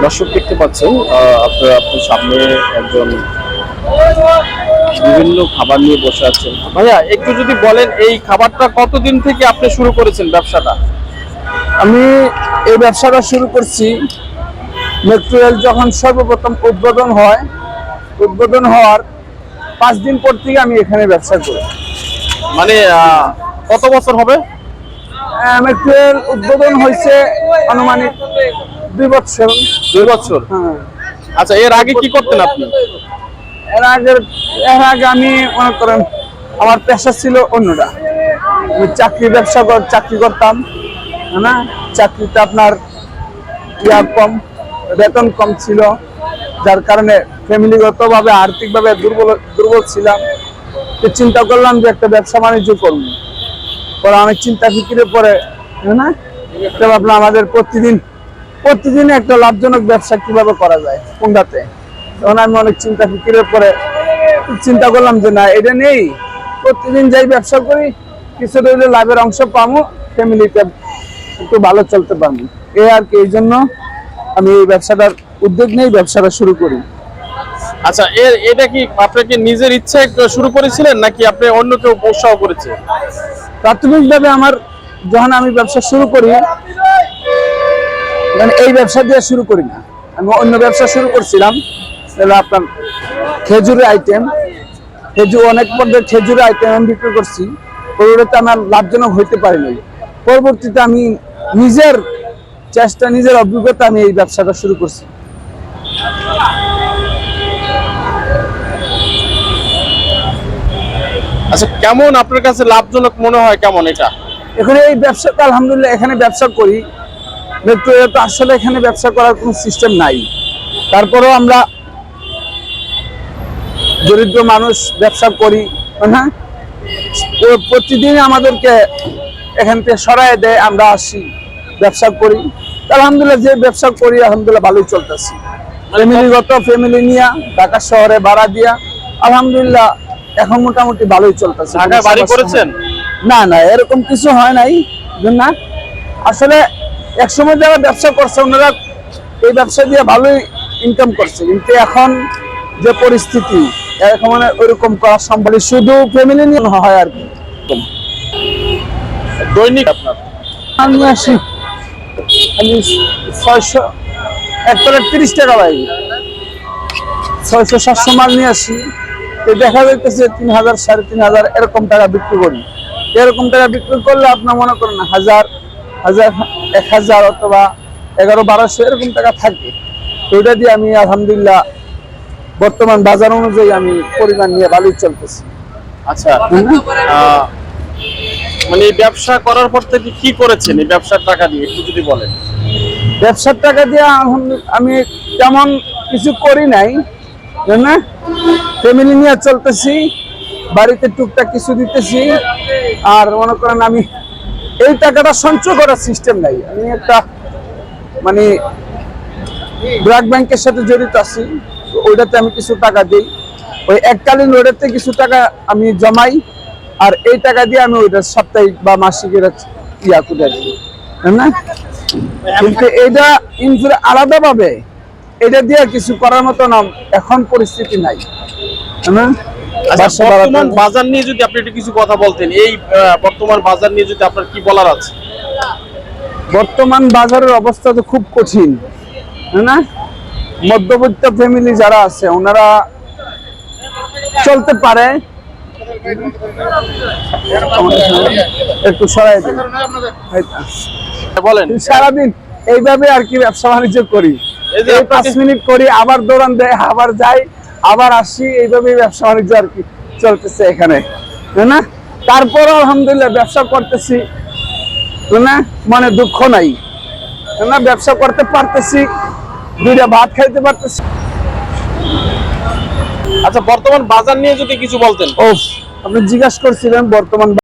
দর্শক দেখতে পাচ্ছেন আপনার সামনে একজন বিভিন্ন খাবার নিয়ে বসে আছেন। ভাইয়া একটু যদি বলেন এই খাবারটা কতদিন থেকে আপনি শুরু করেছেন ব্যবসাটা? আমি এই ব্যবসাটা শুরু করছি মেট্রো রেল যখন সর্বপ্রথম উদ্বোধন হওয়ার 5 দিন পর থেকে আমি এখানে ব্যবসা করি। মানে কত বছর হবে? মেট্রো রেল উদ্বোধন হয়েছে আনুমানিক 2 বছর। 2 বছর। হ্যাঁ। আচ্ছা, এর আগে কি করতেন আপনি? এর আগে আমি মনে করেন আমার পেশা ছিল অন্যটা। আমি চাকরি করতাম না। চাকরিতে আপনার বেতন কম ছিল, যার কারণে ফ্যামিলিগতভাবে আর্থিকভাবে দুর্বল ছিলাম। তো চিন্তা করলাম যে একটা ব্যবসা বাণিজ্য করবো। পরে অনেক চিন্তা ফিকিরে পরে ভাবলাম আমাদের প্রতিদিন একটা লাভজনক ব্যবসা কিভাবে করা যায় কোনটাতে। তখন আমি অনেক চিন্তা ফিকিরের পরে চিন্তা করলাম যে না, এটা নেই, প্রতিদিন যাই ব্যবসা করি, কিছুটা হলে লাভের অংশ পাবো, ফ্যামিলিতে একটু ভালো চলতে পারবো এই আর কি। এই জন্য আমি এই ব্যবসাটার উদ্যোগ নিয়ে ব্যবসাটা শুরু করি। আচ্ছা, এটা কি আপনাকে নিজের ইচ্ছায় শুরু করেছিলেন নাকি আপনি অন্য কেউ উৎসাহ করেছে? প্রাথমিকভাবে যখন আমি ব্যবসা শুরু করি, মানে এই ব্যবসা দিয়ে শুরু করি না, আমি অন্য ব্যবসা শুরু করছিলাম। আপনার খেজুরের আইটেম, অনেক পর্যায়ে খেজুরের আইটেম আমি বিক্রি করছি। ওটাতে আমার লাভজনক হইতে পারিনি। পরবর্তীতে আমি নিজের চেষ্টা, নিজের অভিজ্ঞতা আমি এই ব্যবসাটা শুরু করছি। আচ্ছা, কেমন আপনার কাছে লাভজনক মনে হয়? কেমন এটা এখানে এই ব্যবসাটা আলহামদুলিল্লাহ এখানে ব্যবসা করি। মেট্রো তো আসলে এখানে ব্যবসা করার কোনো সিস্টেম নাই। তারপরেও আমরা দরিদ্র মানুষ ব্যবসা করি না, প্রতিদিন আমাদেরকে এখান থেকে সরাই দেয়, আমরা আসি ব্যবসা করি। আলহামদুলিল্লাহ যে ব্যবসা করি আলহামদুলিল্লাহ ভালোই চলতেছি। ফ্যামিলি নিয়ে ঢাকা শহরে ভাড়া দিয়া আলহামদুলিল্লাহ এখন মোটামুটি ভালোই চলতেছে। ঢাকায় বাড়ি করেছেন? না, এরকম কিছু হয় নাই। না, আসলে একসময় যারা ব্যবসা করছে ওনারা এই ব্যবসা দিয়ে ভালোই ইনকাম করছে, কিন্তু এখন যে পরিস্থিতি এখন মানে ওইরকম করা সম্ভব, শুধু ফ্যামিলি নিয়ে হয় আর কি। দৈনিক আপনার আমি আসি 600 এক প্লেট 30 টাকা ভাই, 600-700 মাল নিয়ে আসি। তো দেখা যাইতেছে 3000 3500 এরকম টাকা বিক্রি করি। এরকম টাকা বিক্রি করলে আপনার মনে করেন 1000 অথবা 1100-1200 এরকম টাকা থাকে। তো ওইটা দিয়ে আমি আলহামদুলিল্লাহ বর্তমান বাজার অনুযায়ী আমি পরিমাণ নিয়ে ভালোই চলতেছি। আচ্ছা, মানে ব্যবসা করার পর থেকে কি করেছেন এই ব্যবসার টাকা দিয়ে একটু যদি বলেন? ব্যবসার টাকা দিয়ে আমি তেমন কিছু করি নাই, না, ফ্যামিলি নিয়ে চলতেছি, বাড়িতে টুকটাক কিছু দিতেছি। আর মনে করেন আমি এই টাকাটা সঞ্চয় করার সিস্টেম নাই। আমি একটা মানে ব্র্যাক ব্যাংকের সাথে জড়িত আছি, ওইটাতে আমি কিছু টাকা দিই। ওই এককালীন ওইটাতে কিছু টাকা আমি জমাই, আর এই টাকা দিয়ে আমি ওইটা সাপ্তাহিক বা মাসিকের করে দিই না। কিন্তু এটা আলাদাভাবে এটা দিয়ে কিছু করার মতো না এখন পরিস্থিতি নাই। বর্তমান বাজার নিয়ে যদি আপনি একটু কিছু কথা বলতেন, এই বর্তমান বাজার নিয়ে যদি আপনার কি বলার আছে? বর্তমান বাজারের অবস্থা তো খুব কঠিন না। মধ্যবিত্ত ফ্যামিলি যারা আছে ওনারা চলতে পারে, একটু সরাই দিন বলেন। সারাদিন এইভাবে আর কি ব্যবসা বাণিজ্য করি। 5 মিনিট করি, আবার দৌড়ান দেয়, আবার যাই, আবার আসি, এইভাবে ব্যবসা বাণিজ্য আর কি চলতেছে এখানে না। তারপরও আলহামদুলিল্লাহ ব্যবসা করতেছি না, মানে দুঃখ নাই না, ব্যবসা করতে পারতেছি, 2টা ভাত খাইতে পারতেছি। আচ্ছা, বর্তমান বাজার নিয়ে যদি কিছু বলতেন। আপনি জিজ্ঞাসা করছিলেন বর্তমান